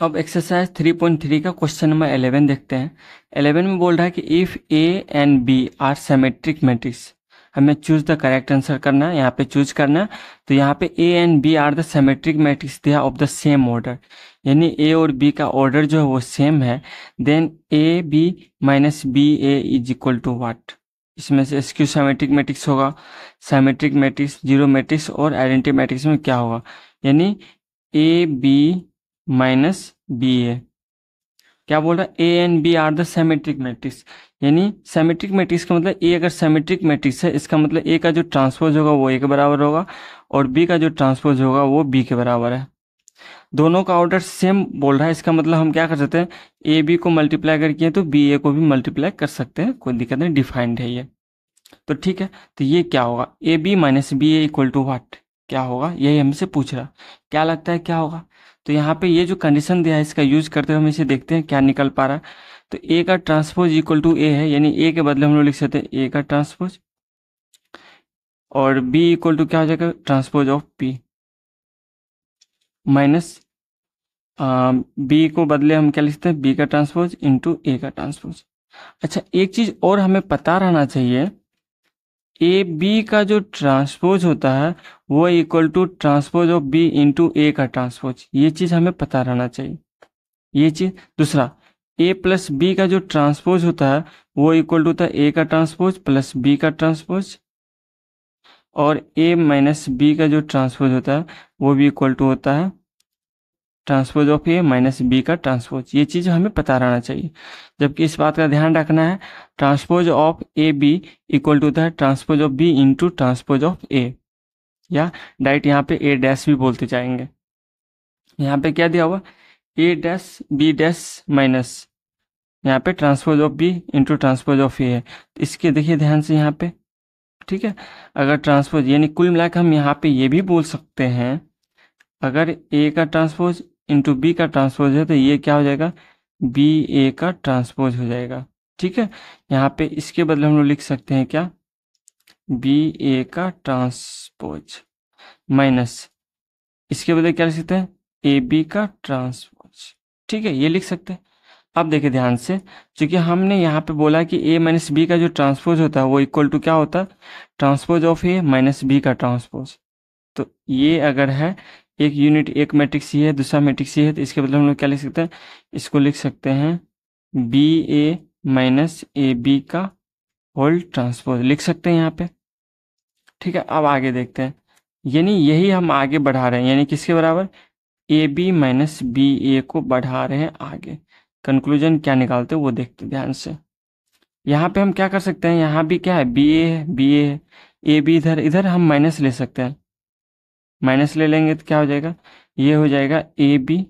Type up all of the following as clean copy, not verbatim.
अब एक्सरसाइज 3.3 का question number 11 देखते हैं। 11 में बोल रहा है कि if A and B are symmetric matrix, हमें चूज द करेक्ट आंसर करना है, यहाँ पे चूज करना है। तो यहाँ पे A and B are the symmetric matrix, they are of the same order, यानी ए और बी का ऑर्डर जो है वो सेम है। Then A B minus B A is equal to what, इसमें से स्क्यू सिमेट्रिक मैट्रिक्स होगा, सिमेट्रिक मैट्रिक्स, जीरो मैट्रिक्स और आइडेंटिटी मैट्रिक्स में क्या होगा, यानी A B minus B A. क्या बोल रहा है, A and B are the symmetric matrix, यानी सिमेट्रिक मैट्रिक्स का मतलब ए अगर सिमेट्रिक मैट्रिक्स है, इसका मतलब ए का जो ट्रांसपोज होगा वो ए के बराबर होगा और बी का जो ट्रांसपोज होगा वो बी के बराबर है। दोनों का ऑर्डर सेम बोल रहा है, इसका मतलब हम क्या कर सकते हैं, ए बी को मल्टीप्लाई करके तो बी ए को भी मल्टीप्लाई कर सकते हैं, कोई दिक्कत नहीं, डिफाइंड है ये। तो ठीक है, तो ये क्या होगा, A B minus B A equal to what, क्या होगा, यही हमसे पूछ रहा, क्या लगता है क्या होगा। तो यहाँ पे ये जो कंडीशन दिया है इसका यूज करते हुए हम इसे देखते हैं क्या निकल पा रहा है। तो ए का ट्रांसपोज इक्वल टू ए है, यानी ए के बदले हम लोग लिख सकते हैं ए का ट्रांसपोज, और बी इक्वल टू क्या हो जाएगा, transpose of B, minus B को बदले हम क्या लिखते हैं, बी का ट्रांसपोज इंटू ए का ट्रांसपोज। अच्छा, एक चीज और हमें पता रहना चाहिए, ए बी का जो ट्रांसपोज होता है वो equal to transpose of B into A का ट्रांसपोज, ये चीज हमें पता रहना चाहिए, ये चीज। दूसरा, ए प्लस बी का जो ट्रांसपोज होता है वो इक्वल टू होता है ए का ट्रांसपोज प्लस बी का ट्रांसपोज, और ए माइनस बी का जो ट्रांसपोज होता है वो भी इक्वल टू होता है transpose of A minus B का ट्रांसपोज, ये चीज हमें पता रहना चाहिए। जबकि इस बात का ध्यान रखना है, transpose of A B equal to होता है transpose of B into transpose of A, या डायरेक्ट यहाँ पे ए डैश भी बोलते जाएंगे। यहाँ पे क्या दिया हुआ, A dash B dash minus, यहाँ पे transpose of B into transpose of A है, तो इसके देखिए ध्यान से यहाँ पे, ठीक है। अगर ट्रांसपोज, यानी कुल मिलाकर हम यहाँ पे ये भी बोल सकते हैं, अगर ए का ट्रांसपोज इंटू बी का ट्रांसपोज है तो ये क्या हो जाएगा, बी ए का ट्रांसपोज हो जाएगा, ठीक है। यहाँ पे इसके बदले हम लोग लिख सकते हैं क्या, बी ए का ट्रांसपोज माइनस, इसके बदले क्या लिख सकते हैं, ए बी का ट्रांसपोज, ठीक है, ये लिख सकते हैं। अब देखिए ध्यान से, क्योंकि हमने यहाँ पे बोला कि ए माइनस बी का जो ट्रांसपोज होता है वो इक्वल टू क्या होता है, transpose of A minus B का ट्रांसपोज। तो ये अगर है एक यूनिट, एक मैट्रिक्स ये है, दूसरा मैट्रिक्स ये है, तो इसके बदले हम लोग क्या लिख सकते हैं, इसको लिख सकते हैं B A minus A B का होल ट्रांसपोज, लिख सकते हैं यहाँ पे, ठीक है। अब आगे देखते हैं, यानी यही हम आगे बढ़ा रहे हैं, यानी किसके बराबर, ए बी माइनस बी ए को बढ़ा रहे हैं आगे। कंक्लूजन क्या निकालते हैं वो देखते हैं ध्यान से। यहाँ पे हम क्या कर सकते हैं, यहाँ भी क्या है, बी ए है, बी ए है, ए बी इधर, इधर हम माइनस ले सकते हैं, माइनस ले लेंगे तो क्या हो जाएगा, ये हो जाएगा ए बी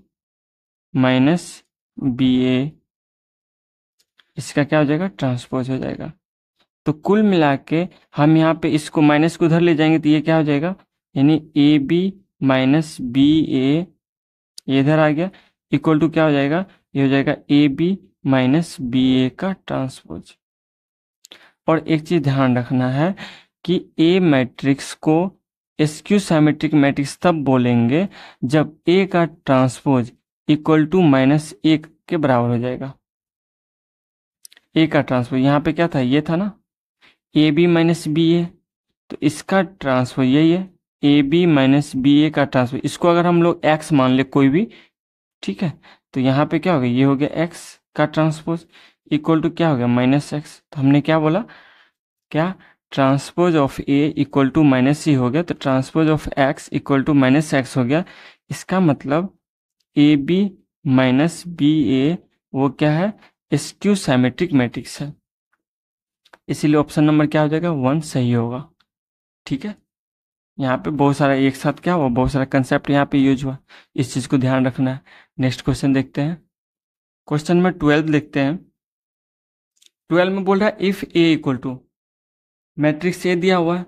माइनस बी ए, इसका क्या हो जाएगा, ट्रांसपोज हो जाएगा। तो कुल मिला के हम यहाँ पे इसको माइनस को उधर ले जाएंगे तो ये क्या हो जाएगा, यानी ए बी माइनस बी ए, ये इधर आ गया, इक्वल टू क्या हो जाएगा, ये हो जाएगा ए बी माइनस बी ए का ट्रांसपोज। और एक चीज ध्यान रखना है कि ए मैट्रिक्स को स्क्यू सिमेट्रिक मैट्रिक्स तब बोलेंगे जब ए का ट्रांसपोज इक्वल टू माइनस एक के बराबर हो जाएगा। ए का ट्रांसपोज यहाँ पे क्या था, ये था ना, ए बी माइनस बी ए, तो इसका ट्रांसपोज यही है, ए बी माइनस बी ए का ट्रांसपोज, इसको अगर हम लोग एक्स मान ले कोई भी, ठीक है, तो यहाँ पे क्या हो गया, ये हो गया एक्स का ट्रांसपोज इक्वल टू क्या हो गया, माइनस एक्स। तो हमने क्या बोला, क्या transpose of A equal to minus C हो गया, तो transpose of X equal to minus X हो गया। इसका मतलब A B minus B A वो क्या है, स्क्यू सिमेट्रिक मैट्रिक्स है, इसीलिए ऑप्शन नंबर क्या हो जाएगा, 1 सही होगा, ठीक है। यहाँ पे बहुत सारा एक साथ क्या हुआ, बहुत सारा कंसेप्ट यहाँ पे यूज हुआ, इस चीज को ध्यान रखना है। नेक्स्ट क्वेश्चन देखते हैं, क्वेश्चन नंबर 12 देखते हैं। 12 में बोल रहा है if A equal to, matrix A दिया हुआ है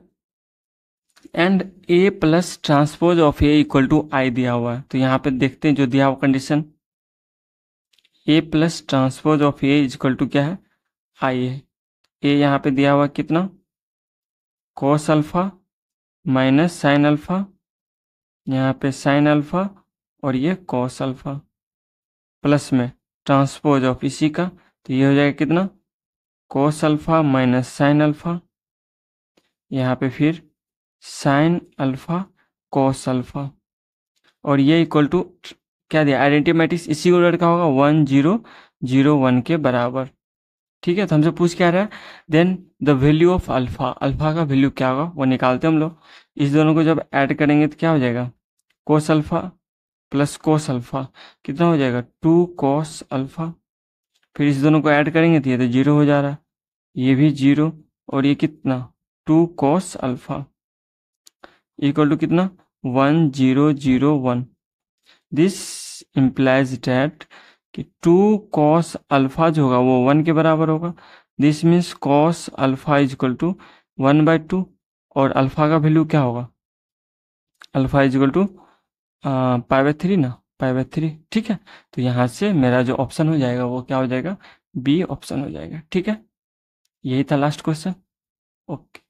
and A plus transpose of A equal to I दिया हुआ है। तो यहाँ पे देखते हैं जो दिया हुआ condition, A plus transpose of A equal to क्या है, आई है। ए यहाँ पे दिया हुआ कितना, cos alpha minus sine alpha, यहाँ पे साइन अल्फा और ये कॉस अल्फा, प्लस में ट्रांसपोज ऑफ इसी का, तो ये हो जाएगा कितना, cos alpha minus sine alpha, यहाँ पे फिर साइन अल्फा कोस अल्फा, और ये इक्वल टू क्या दिया, आइडेंटिटी मैट्रिक्स इसी ऑर्डर का होगा 1 0 0 1 के बराबर। ठीक है, तो हमसे पूछ क्या रहा है, then the value of alpha, alpha का वैल्यू क्या होगा वो निकालते हैं हम लोग। इस दोनों को जब ऐड करेंगे तो क्या हो जाएगा, cos alpha plus cos alpha कितना हो जाएगा, 2 कोस अल्फा, फिर इस दोनों को ऐड करेंगे तो ये तो 0 हो जा रहा है, ये भी 0, और ये कितना 2 कोस अल्फा इक्वल टू कितना 1 0 0 1। दिस इम्प्लाइज डैट कि 2 कॉस अल्फा जो होगा वो 1 के बराबर होगा। This means cos alpha is equal to 1/2, और अल्फा का वैल्यू क्या होगा, अल्फा इज इक्वल टू π/3 ना, π/3। ठीक है, तो यहाँ से मेरा जो ऑप्शन हो जाएगा वो क्या हो जाएगा, बी ऑप्शन हो जाएगा। ठीक है, यही था लास्ट क्वेश्चन। ओके।